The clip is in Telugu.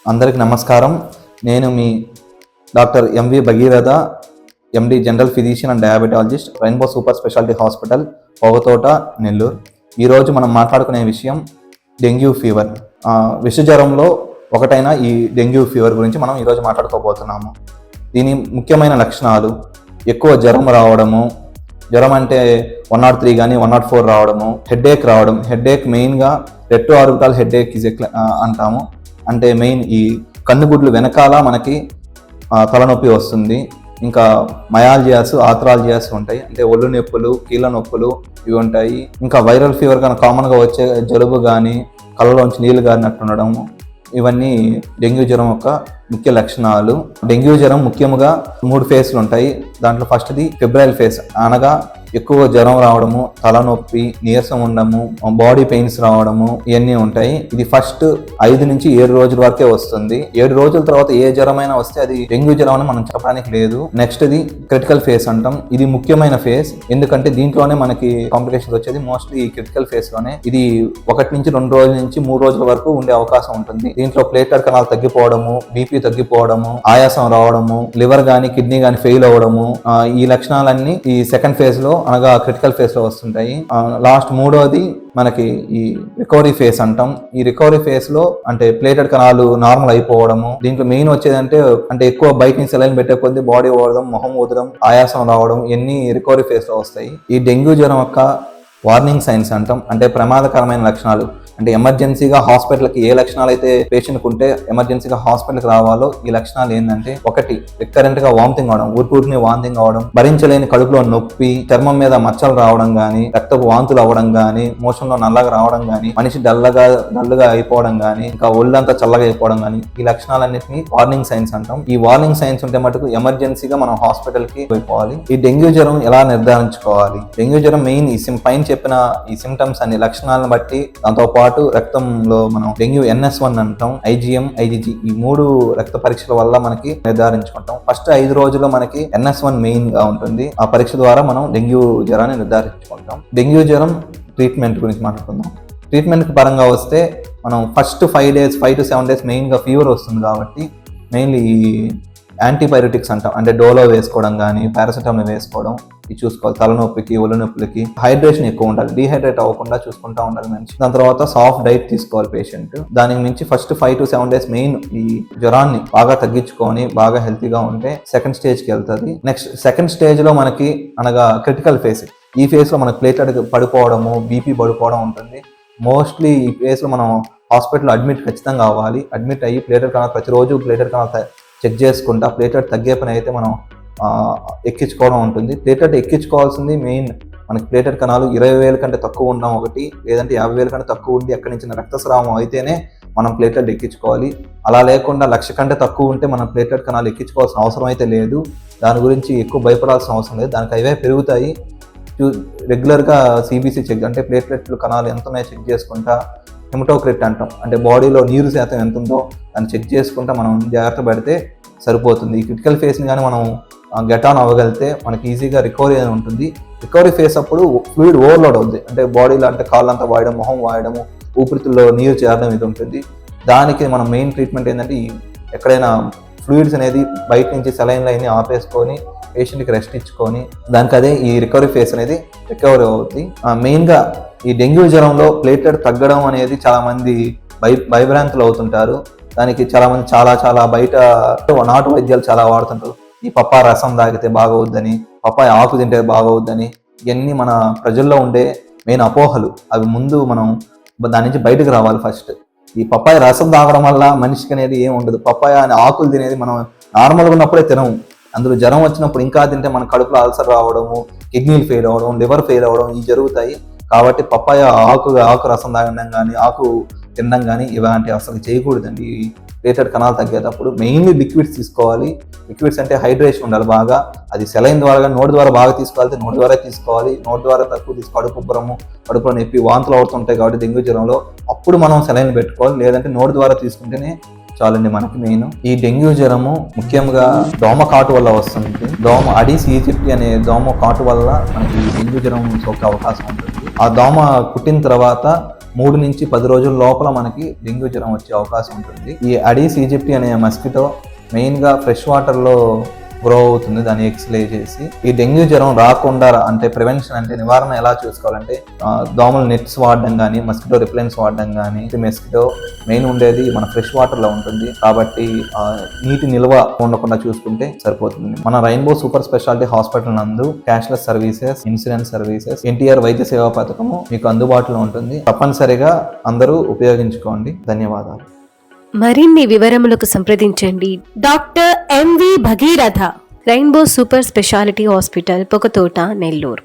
అందరికి నమస్కారం. నేను మీ doctor M V Bhagiratha, MD general physician and diabetologist, rainbow super speciality hospital, Pogathota, Nellore. ఈరోజు మనం మాట్లాడుకునే విషయం డెంగ్యూ ఫీవర్. విషజ్వరంలో ఒకటైన ఈ డెంగ్యూ ఫీవర్ గురించి మనం ఈరోజు మాట్లాడుకోబోతున్నాము. దీని ముఖ్యమైన లక్షణాలు: ఎక్కువ జ్వరం రావడము, జ్వరం అంటే 103 కానీ 104 రావడము, హెడేక్ రావడం. హెడేక్ మెయిన్గా రెట్రో ఆర్బిటాల్ హెడేక్ అంటాము. అంటే మెయిన్ ఈ కన్నుగుడ్లు వెనకాల మనకి తలనొప్పి వస్తుంది. ఇంకా మయాల్జియాస్, ఆథ్రాల్జియాస్ ఉంటాయి, అంటే ఒళ్ళు నొప్పులు, కీళ్ళ నొప్పులు ఇవి ఉంటాయి. ఇంకా వైరల్ ఫీవర్ కానీ కామన్గా వచ్చే జలుబు కానీ, కళ్ళలోంచి నీళ్ళు గారినట్టు ఉండడము, ఇవన్నీ డెంగ్యూ జ్వరం యొక్క ముఖ్య లక్షణాలు. డెంగ్యూ జ్వరం ముఖ్యంగా 3 ఫేజ్లు ఉంటాయి. దాంట్లో ఫస్ట్ది ఫెబ్రైల్ ఫేజ్, అనగా ఎక్కువ జ్వరం రావడము, తలనొప్పి, నీరసం ఉండడము, బాడీ పెయిన్స్ రావడము, ఇవన్నీ ఉంటాయి. ఇది ఫస్ట్ 5 నుంచి 7 రోజుల వరకే వస్తుంది. 7 రోజుల తర్వాత ఏ జ్వరమైనా వస్తే అది డెంగ్యూ జ్వరం అని మనం చెప్పడానికి లేదు. నెక్స్ట్ ది క్రిటికల్ ఫేజ్ అంటాం. ఇది ముఖ్యమైన ఫేజ్, ఎందుకంటే దీంట్లోనే మనకి కాంప్లికేషన్స్ వచ్చేది మోస్ట్లీ ఈ క్రిటికల్ ఫేజ్ లోనే. ఇది 1 నుంచి 2 రోజుల నుంచి 3 రోజుల వరకు ఉండే అవకాశం ఉంటుంది. దీంట్లో ప్లేట్లెట్ కణాలు తగ్గిపోవడము, బీపీ తగ్గిపోవడము, ఆయాసం రావడము, లివర్ గానీ కిడ్నీ గానీ ఫెయిల్ అవ్వడము, ఈ లక్షణాలన్నీ ఈ సెకండ్ ఫేజ్ లో అనగా క్రిటికల్ ఫేజ్ లో వస్తుంటాయి. లాస్ట్ 3వది మనకి ఈ రికవరీ ఫేజ్ అంటాం. ఈ రికవరీ ఫేజ్ లో అంటే ప్లేటెడ్ కణాలు నార్మల్ అయిపోవడము. దీంట్లో మెయిన్ వచ్చేదంటే ఎక్కువ బయట నుంచి సెలైన్ పెట్టే కొద్ది బాడీ ఊడడం, మొహం ఊదడం, ఆయాసం రావడం, ఇవన్నీ రికవరీ ఫేజ్ లో వస్తాయి. ఈ డెంగ్యూ జ్వరం యొక్క వార్నింగ్ సైన్స్ అంటాం, అంటే ప్రమాదకరమైన లక్షణాలు. అంటే ఎమర్జెన్సీగా హాస్పిటల్కి ఏ లక్షణాలు అయితే పేషెంట్కి ఉంటే ఎమర్జెన్సీగా హాస్పిటల్కి రావాలో ఈ లక్షణాలు ఏంటంటే: 1, రికరెంట్ గా వామిటింగ్ అవడం, ఊరిని వామిటింగ్ అవడం, భరించలేని కడుపులో నొప్పి, చర్మం మీద మచ్చలు రావడం గానీ, రక్తపు వాంతులు అవ్వడం గానీ, మోషన్లో నల్లగా రావడం గానీ, మనిషి డల్లుగా అయిపోవడం గానీ, ఇంకా ఒళ్ళంతా చల్లగా అయిపోవడం గానీ, ఈ లక్షణాలన్నింటినీ వార్నింగ్ సైన్స్ అంటాం. ఈ వార్నింగ్ సైన్స్ ఉంటే మటుకు ఎమర్జెన్సీగా మనం హాస్పిటల్కి వెళ్ళిపోవాలి. ఈ డెంగ్యూ జ్వరం ఎలా నిర్ధారించుకోవాలి? డెంగ్యూ జ్వరం మెయిన్ పైన చెప్పిన ఈ సిమ్టమ్స్ అన్ని లక్షణాలను బట్టి, దాంతో పాటు రక్తంలో మనం డెంగ్యూ NS1 అంటాం, IgM, IgG ఈ 3 రక్త పరీక్షల వల్ల మనకి నిర్ధారించుకుంటాం. ఫస్ట్ 5 రోజుల్లో మనకి NS1 మెయిన్ గా ఉంటుంది. ఆ పరీక్ష ద్వారా మనం డెంగ్యూ జ్వరాన్ని నిర్ధారించుకుంటాం. డెంగ్యూ జ్వరం ట్రీట్మెంట్ గురించి మాట్లాడుకుందాం. ట్రీట్మెంట్ పరంగా వస్తే మనం ఫస్ట్ 5 to 7 days మెయిన్ గా ఫీవర్ వస్తుంది కాబట్టి మెయిన్లీ యాంటీబయోటిక్స్ అంటాం, అంటే డోలో వేసుకోవడం కానీ, పారాసిటమాల్ వేసుకోవడం, ఇది చూసుకోవాలి. తలనొప్పికి, ఒళ్ళు నొప్పులకి హైడ్రేషన్ ఎక్కువ ఉండాలి, డీహైడ్రేట్ అవ్వకుండా చూసుకుంటా ఉండాలి మనిషి. దాని తర్వాత సాఫ్ట్ డైట్ తీసుకోవాలి పేషెంట్. దానికి మించి ఫస్ట్ 5 to 7 days మెయిన్ ఈ జ్వరాన్ని బాగా తగ్గించుకొని బాగా హెల్తీగా ఉంటే సెకండ్ స్టేజ్కి వెళ్తుంది. నెక్స్ట్ సెకండ్ స్టేజ్ లో మనకి అనగా క్రిటికల్ ఫేజ్. ఈ ఫేజ్ లో మనకి ప్లేట్లెట్ పడిపోవడము, బీపీ పడిపోవడం ఉంటుంది. మోస్ట్లీ ఈ ఫేజ్ లో మనం హాస్పిటల్లో అడ్మిట్ ఖచ్చితంగా అవ్వాలి. అడ్మిట్ అయ్యి ప్లేట్లెట్ కణాలు ప్రతిరోజు ప్లేట్లెట్ కణాలు చెక్ చేసుకుంటా ప్లేట్లెట్ తగ్గే పని అయితే మనం ఎక్కించుకోవడం ఉంటుంది. ప్లేట్లెట్ ఎక్కించుకోవాల్సింది మెయిన్ మనకి ప్లేటెడ్ కణాలు 20,000 కంటే తక్కువ ఉండడం ఒకటి, లేదంటే 50,000 కంటే తక్కువ ఉండి అక్కడి నుంచి రక్తస్రావం అయితేనే మనం ప్లేట్లెట్ ఎక్కించుకోవాలి. అలా లేకుండా 1,00,000 కంటే తక్కువ ఉంటే మనం ప్లేట్లెట్ కణాలు ఎక్కించుకోవాల్సిన అవసరం అయితే లేదు. దాని గురించి ఎక్కువ భయపడాల్సిన అవసరం లేదు. దానికి అవే పెరుగుతాయి. రెగ్యులర్గా CBC చెక్, అంటే ప్లేట్లెట్లు కణాలు ఎంత ఉన్నాయో చెక్ చేసుకుంటా, హెమటోక్రిట్ అంటాం, అంటే బాడీలో నీరు శాతం ఎంత ఉందో దాన్ని చెక్ చేసుకుంటా మనం జాగ్రత్త పడితే సరిపోతుంది. ఈ క్రిటికల్ ఫేస్ని కానీ మనం గెట్ ఆన్ అవ్వగలిగితే మనకి ఈజీగా రికవరీ అని ఉంటుంది. రికవరీ ఫేస్ అప్పుడు ఫ్లూయిడ్ ఓవర్లోడ్ అవుతుంది, అంటే బాడీలో అంటే కాళ్ళంతా వాయడం, మొహం వాయడము, ఊపిరితిత్తుల్లో నీరు చేరడం ఇది ఉంటుంది. దానికి మనం మెయిన్ ట్రీట్మెంట్ ఏంటంటే ఎక్కడైనా ఫ్లూయిడ్స్ అనేది బయట నుంచి సెలైన్ లైన్ని ఆపేసుకొని పేషెంట్కి రెస్ట్ ఇచ్చుకొని దానికి అదే ఈ రికవరీ ఫేస్ అనేది రికవరీ అవుతుంది. మెయిన్గా ఈ డెంగ్యూ జ్వరంలో ప్లేట్లెట్ తగ్గడం అనేది చాలామంది భయభ్రాంతులు అవుతుంటారు. దానికి చాలామంది చాలా బయట నాటు వైద్యాలు చాలా వాడుతుంటారు. ఈ పప్పాయ రసం తాగితే బాగవుద్దని, పప్పాయ ఆకు తింటే బాగవుద్దని, ఇవన్నీ మన ప్రజల్లో ఉండే మెయిన్ అపోహలు. అవి ముందు మనం దాని నుంచి బయటకు రావాలి. ఫస్ట్ ఈ పప్పాయ రసం తాగడం వల్ల మనిషికి అనేది ఏం ఉండదు. పప్పాయ అనే ఆకులు తినేది మనం నార్మల్గా ఉన్నప్పుడే తినము. అందులో జ్వరం వచ్చినప్పుడు ఇంకా తింటే మన కడుపులో అల్సర్ రావడము, కిడ్నీలు ఫెయిల్ అవ్వడం, లివర్ ఫెయిల్ అవ్వడం ఇవి జరుగుతాయి. కాబట్టి పప్పాయ ఆకు రసం తాగడం కానీ, ఆకు తినడం కానీ ఇలాంటి అసలు చేయకూడదండి. ప్లేటెడ్ కణాలు తగ్గేటప్పుడు మెయిన్లీ లిక్విడ్స్ తీసుకోవాలి. లిక్విడ్స్ అంటే హైడ్రేషన్ ఉండాలి బాగా. అది సెలైన్ ద్వారా కానీ నోటి ద్వారా బాగా తీసుకోవాలి, నోటి ద్వారా తీసుకోవాలి. నోటి ద్వారా తక్కువ కడుపు ఉబ్బరము, కడుపులో నొప్పి, వాంతులు అవుతుంటాయి కాబట్టి డెంగ్యూ జ్వరంలో అప్పుడు మనం సెలైన్ పెట్టుకోవాలి. లేదంటే నోటి ద్వారా తీసుకుంటేనే చాలండి మనకి మెయిన్. ఈ డెంగ్యూ జ్వరము ముఖ్యంగా దోమ కాటు వల్ల వస్తుంది. దోమ అడీస్ ఈజిప్టి అనే దోమ కాటు వల్ల మనకి డెంగ్యూ జ్వరం సోకే అవకాశం ఉంటుంది. ఆ దోమ కుట్టిన తర్వాత 3 నుంచి 10 రోజుల లోపల మనకి డెంగ్యూ జ్వరం వచ్చే అవకాశం ఉంటుంది. ఈ అడీస్ ఈజిప్టి అనే మస్కిటో మెయిన్గా ఫ్రెష్ వాటర్లో గ్రో అవుతుంది, దాన్ని ఎక్స్లే చేసి. ఈ డెంగ్యూ జ్వరం రాకుండా అంటే ప్రివెన్షన్ అంటే నివారణ ఎలా చూసుకోవాలంటే దోమల నెట్స్ వాడడం కానీ, మస్కిటో రిప్లెన్స్ వాడడం కానీ. మస్కిటో మెయిన్ ఉండేది మన ఫ్రెష్ వాటర్ లో ఉంటుంది కాబట్టి నీటి నిల్వ ఉండకుండా చూసుకుంటే సరిపోతుంది. మన రెయిన్బో సూపర్ స్పెషాలిటీ హాస్పిటల్ నందు cashless services, insurance services, NTR వైద్య సేవా పథకము మీకు అందుబాటులో ఉంటుంది. తప్పనిసరిగా అందరూ ఉపయోగించుకోండి. ధన్యవాదాలు. మరిన్ని వివరములకు సంప్రదించండి doctor M V Bhagiratha, rainbow super speciality hospital, Pogathota, Nellore.